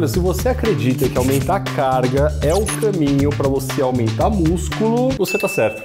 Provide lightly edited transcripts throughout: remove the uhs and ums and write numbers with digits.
Se você acredita que aumentar a carga é o caminho para você aumentar músculo, você tá certo.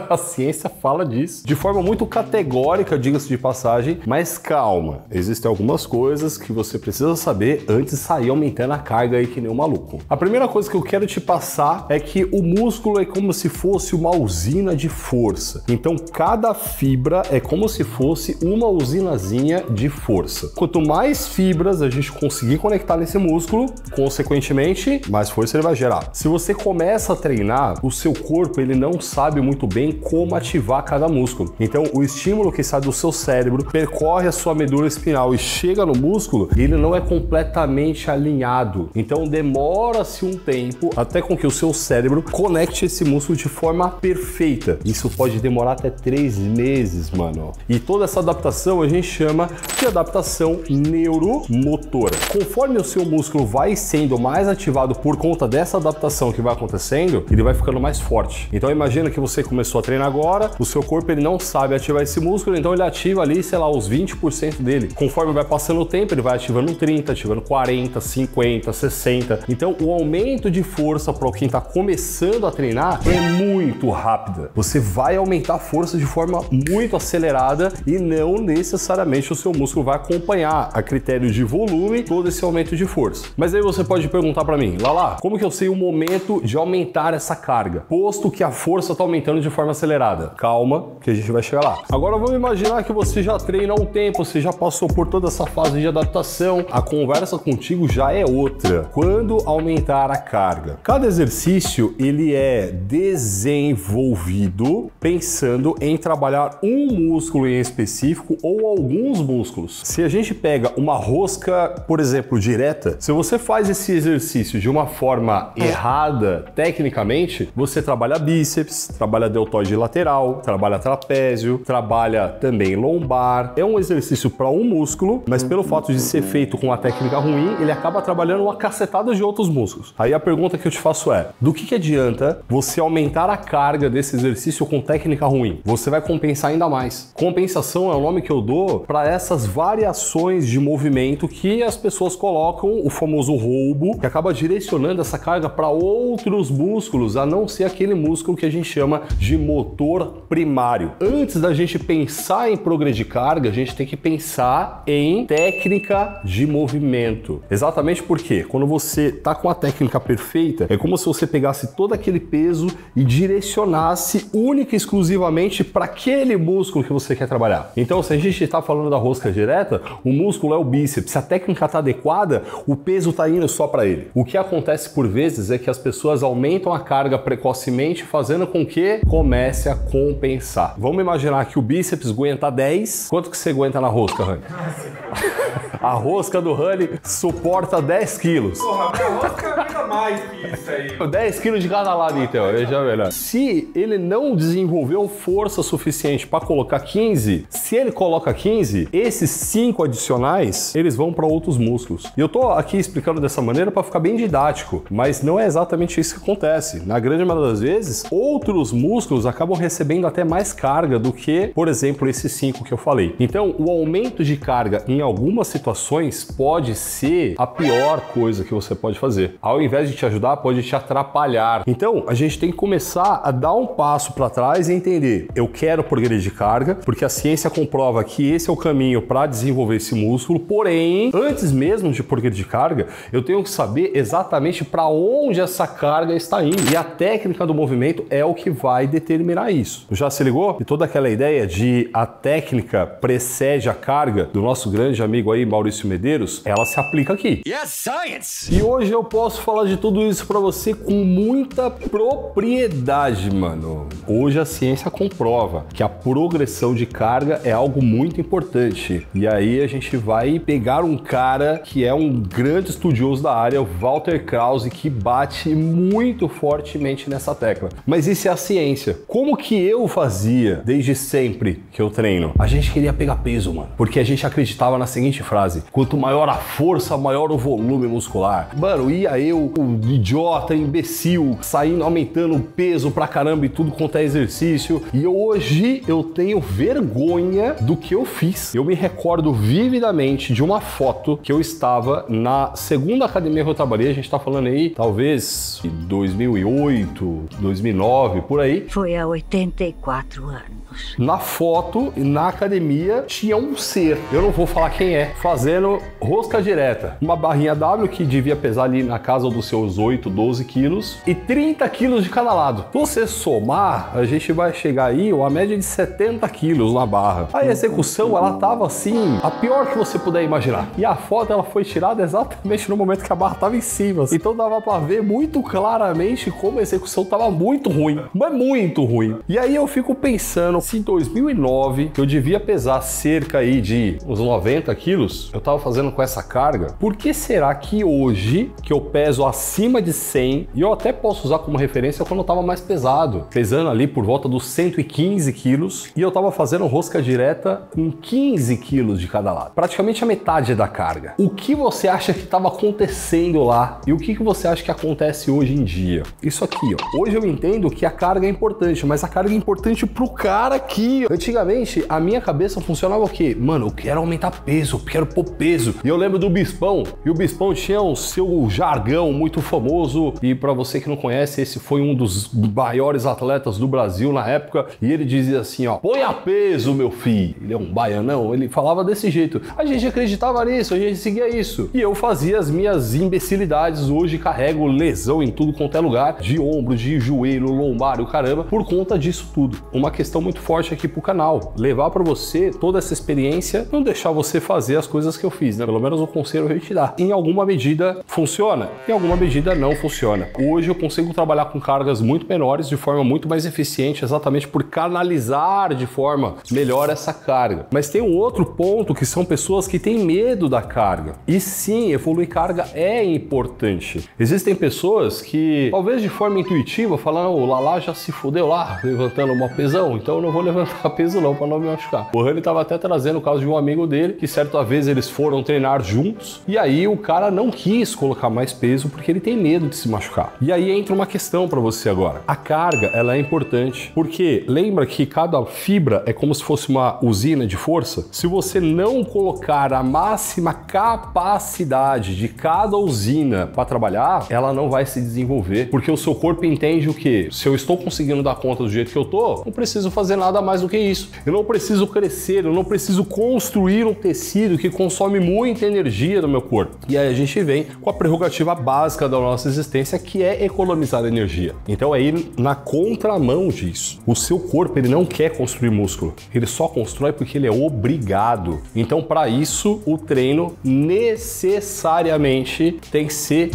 A ciência fala disso de forma muito categórica, diga-se de passagem, mas calma, existem algumas coisas que você precisa saber antes de sair aumentando a carga aí que nem um maluco. A primeira coisa que eu quero te passar é que o músculo é como se fosse uma usina de força. Então cada fibra é como se fosse uma usinazinha de força. Quanto mais fibras a gente conseguir conectar nesse músculo, consequentemente, mais força ele vai gerar. Se você começa a treinar, o seu corpo ele não sabe muito bem como ativar cada músculo. Então o estímulo que sai do seu cérebro percorre a sua medula espinhal e chega no músculo, e ele não é completamente alinhado. Então demora-se um tempo até com que o seu cérebro conecte esse músculo de forma perfeita. Isso pode demorar até 3 meses, mano. E toda essa adaptação a gente chama de adaptação neuromotora. Conforme o seu músculo vai sendo mais ativado por conta dessa adaptação que vai acontecendo, ele vai ficando mais forte. Então imagina que você começou a treinar agora, o seu corpo ele não sabe ativar esse músculo, então ele ativa ali, sei lá, os 20% dele. Conforme vai passando o tempo, ele vai ativando 30, ativando 40, 50, 60. Então o aumento de força para quem está começando a treinar é muito rápida. Você vai aumentar a força de forma muito acelerada e não necessariamente o seu músculo vai acompanhar a critério de volume todo esse aumento de força. Mas aí você pode perguntar para mim, Lala, como que eu sei o momento de aumentar essa carga? Posto que a força está aumentando de forma acelerada. Calma, que a gente vai chegar lá. Agora vamos imaginar que você já treina há um tempo, você já passou por toda essa fase de adaptação, a conversa contigo já é outra. Quando aumentar a carga? Cada exercício ele é desenvolvido pensando em trabalhar um músculo em específico ou alguns músculos. Se a gente pega uma rosca, por exemplo, direta, se você faz esse exercício de uma forma errada, tecnicamente, você trabalha bíceps, trabalha deltoide lateral, trabalha trapézio, trabalha também lombar. É um exercício para um músculo, mas pelo fato de ser feito com uma técnica ruim, ele acaba trabalhando uma cacetada de outros músculos. Aí a pergunta que eu te faço é, do que adianta você aumentar a carga desse exercício com técnica ruim? Você vai compensar ainda mais. Compensação é o nome que eu dou para essas variações de movimento que as pessoas colocam, o famoso roubo, que acaba direcionando essa carga para outros músculos, a não ser aquele músculo que a gente chama de motor primário. Antes da gente pensar em progredir carga, a gente tem que pensar em técnica de movimento. Exatamente porque quando você tá com a técnica perfeita, é como se você pegasse todo aquele peso e direcionasse única e exclusivamente para aquele músculo que você quer trabalhar. Então, se a gente está falando da rosca direta, o músculo é o bíceps. Se a técnica está adequada, o peso está indo só para ele. O que acontece por vezes é que as pessoas aumentam a carga precocemente, fazendo com que comece a compensar. Vamos imaginar que o bíceps aguenta 10. Quanto que você aguenta na rosca, Rani? A rosca do Rani suporta 10 quilos. Porra, minha rosca aguenta mais que isso aí. 10 quilos de cada lado, então. Veja melhor. Se ele não desenvolveu força suficiente para colocar 15, se ele coloca 15, esses 5 adicionais, eles vão para outros músculos. E eu tô aqui explicando dessa maneira para ficar bem didático, mas não é exatamente isso que acontece. Na grande maioria das vezes, outros músculos acabam recebendo até mais carga do que, por exemplo, esses 5 que eu falei. Então, o aumento de carga em algumas situações pode ser a pior coisa que você pode fazer. Ao invés de te ajudar, pode te atrapalhar. Então, a gente tem que começar a dar um passo para trás e entender, eu quero progredir carga, porque a ciência comprova que esse é o caminho para desenvolver esse músculo, porém, antes mesmo de progredir carga, eu tenho que saber exatamente para onde essa carga está indo. E a técnica do movimento é o que vai determinar isso. Já se ligou? E toda aquela ideia de a técnica precede a carga do nosso grande amigo aí, Maurício Medeiros, ela se aplica aqui. Yes, science! E hoje eu posso falar de tudo isso para você com muita propriedade, mano. Hoje a ciência comprova que a progressão de carga é algo muito importante. E aí a gente vai pegar um cara que é um grande estudioso da área, o Walter Krause, que bate muito fortemente nessa tecla. Mas isso é a ciência. eficiência. Como que eu fazia desde sempre que eu treino? A gente queria pegar peso, mano, porque a gente acreditava na seguinte frase: quanto maior a força, maior o volume muscular. Mano, ia eu, o idiota, imbecil, saindo, aumentando o peso pra caramba e tudo quanto é exercício. E hoje eu tenho vergonha do que eu fiz. Eu me recordo vividamente de uma foto que eu estava na segunda academia que eu trabalhei. A gente tá falando aí, talvez, de 2008, 2009, por aí. Foi há 84 anos. Na foto, na academia, tinha um ser, eu não vou falar quem é, fazendo rosca direta. Uma barrinha W que devia pesar ali na casa dos seus 8, 12 quilos e 30 quilos de cada lado. Se você somar, a gente vai chegar aí uma média de 70 quilos na barra. A execução, ela tava assim, a pior que você puder imaginar. E a foto, ela foi tirada exatamente no momento que a barra tava em cima. Então dava pra ver muito claramente como a execução tava muito ruim, mas muito ruim. E aí eu fico pensando, se em 2009 eu devia pesar cerca aí de uns 90 quilos, eu tava fazendo com essa carga, por que será que hoje, que eu peso acima de 100, e eu até posso usar como referência quando eu tava mais pesado, pesando ali por volta dos 115 quilos, e eu tava fazendo rosca direta com 15 quilos de cada lado, praticamente a metade da carga. O que você acha que estava acontecendo lá e o que você acha que acontece hoje em dia? Isso aqui, ó. Hoje eu entendo que a carga é importante, mas a carga é importante pro cara aqui. Antigamente, a minha cabeça funcionava o quê? Mano, eu quero aumentar peso, eu quero pôr peso. E eu lembro do Bispão, e o Bispão tinha o seu jargão muito famoso, e para você que não conhece, esse foi um dos maiores atletas do Brasil na época, e ele dizia assim, ó: põe a peso, meu filho. Ele é um baianão, ele falava desse jeito. A gente acreditava nisso, a gente seguia isso. E eu fazia as minhas imbecilidades. Hoje carrego lesão em tudo quanto é lugar, de ombro, de joelho, lombar, o caramba, por conta disso tudo. Uma questão muito forte aqui pro canal, levar para você toda essa experiência, não deixar você fazer as coisas que eu fiz, né? Pelo menos o conselho que eu te dar. Em alguma medida funciona, em alguma medida não funciona. Hoje eu consigo trabalhar com cargas muito menores, de forma muito mais eficiente, exatamente por canalizar de forma melhor essa carga. Mas tem um outro ponto, que são pessoas que têm medo da carga. E sim, evoluir carga é importante. Existem pessoas que, talvez de forma intuitiva, falam: o Lala já se fudeu lá, levantando uma pesão, então eu não vou levantar peso não, para não me machucar. O Rani tava até trazendo o caso de um amigo dele, que certa vez eles foram treinar juntos, e aí o cara não quis colocar mais peso, porque ele tem medo de se machucar. E aí entra uma questão para você agora. A carga, ela é importante, porque lembra que cada fibra é como se fosse uma usina de força? Se você não colocar a máxima capacidade de cada usina para trabalhar, ela não vai se desenvolver, porque o seu corpo entende o quê? Se eu estou conseguindo dar conta do jeito que eu tô, não preciso fazer nada mais do que isso. Eu não preciso crescer, eu não preciso construir um tecido que consome muita energia do meu corpo. E aí a gente vem com a prerrogativa básica da nossa existência, que é economizar energia. Então é ir na contramão disso. O seu corpo, ele não quer construir músculo, ele só constrói porque ele é obrigado. Então, para isso, o treino necessariamente tem que ser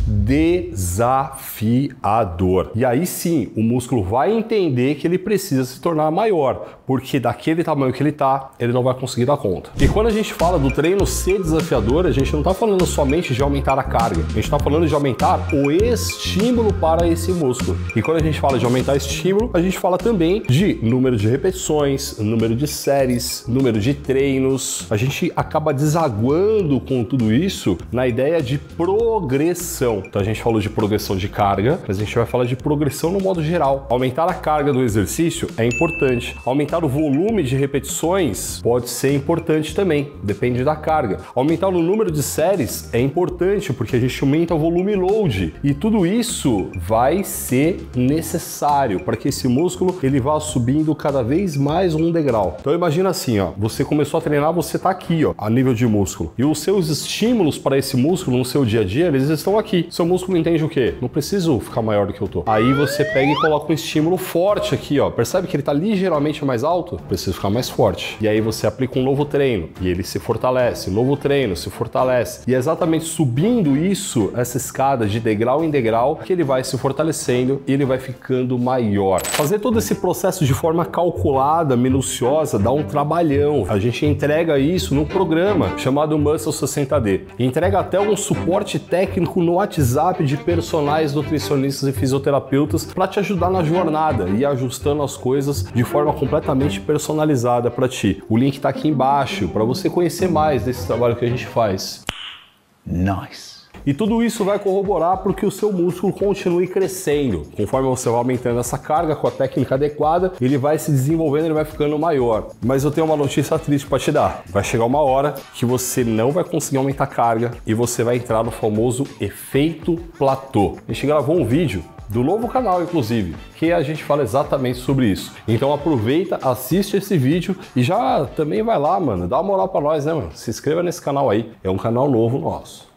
desafiador. E aí sim, o músculo vai entender que ele precisa se tornar maior, porque daquele tamanho que ele tá, ele não vai conseguir dar conta. E quando a gente fala do treino ser desafiador, a gente não tá falando somente de aumentar a carga, a gente tá falando de aumentar o estímulo para esse músculo. E quando a gente fala de aumentar estímulo, a gente fala também de número de repetições, número de séries, número de treinos. A gente acaba desaguando com tudo isso na ideia de progressão. Então a gente falou de progressão de carga, mas a gente vai falar de progressão no modo geral. Aumentar a carga do exercício é importante. Aumentar o volume de repetições pode ser importante também, depende da carga. Aumentar o número de séries é importante, porque a gente aumenta o volume load. E tudo isso vai ser necessário para que esse músculo ele vá subindo cada vez mais um degrau. Então imagina assim, ó, você começou a treinar, você tá aqui, ó, a nível de músculo. E os seus estímulos para esse músculo no seu dia a dia, eles estão aqui. Seu músculo entende o quê? Não preciso ficar maior do que eu tô. Aí você pega e coloca um estímulo forte aqui, ó. Percebe que ele tá ligeiramente mais alto? Preciso ficar mais forte. E aí você aplica um novo treino e ele se fortalece. Novo treino se fortalece. E é exatamente subindo isso, essa escada de degrau em degrau, que ele vai se fortalecendo e ele vai ficando maior. Fazer todo esse processo de forma calculada, minuciosa, dá um trabalhão. A gente entrega isso num programa chamado Muscle 60D. E entrega até um suporte técnico no WhatsApp de personagens nutricionistas e fisioterapeutas para te ajudar na jornada nada, ir ajustando as coisas de forma completamente personalizada para ti. O link tá aqui embaixo para você conhecer mais desse trabalho que a gente faz. Nice. E tudo isso vai corroborar para que o seu músculo continue crescendo. Conforme você vai aumentando essa carga com a técnica adequada, ele vai se desenvolvendo, ele vai ficando maior. Mas eu tenho uma notícia triste para te dar. Vai chegar uma hora que você não vai conseguir aumentar a carga e você vai entrar no famoso efeito platô. A gente gravou um vídeo do novo canal, inclusive, que a gente fala exatamente sobre isso. Então aproveita, assiste esse vídeo e já também vai lá, mano, dá uma moral para nós, né, mano? Se inscreva nesse canal aí. É um canal novo nosso.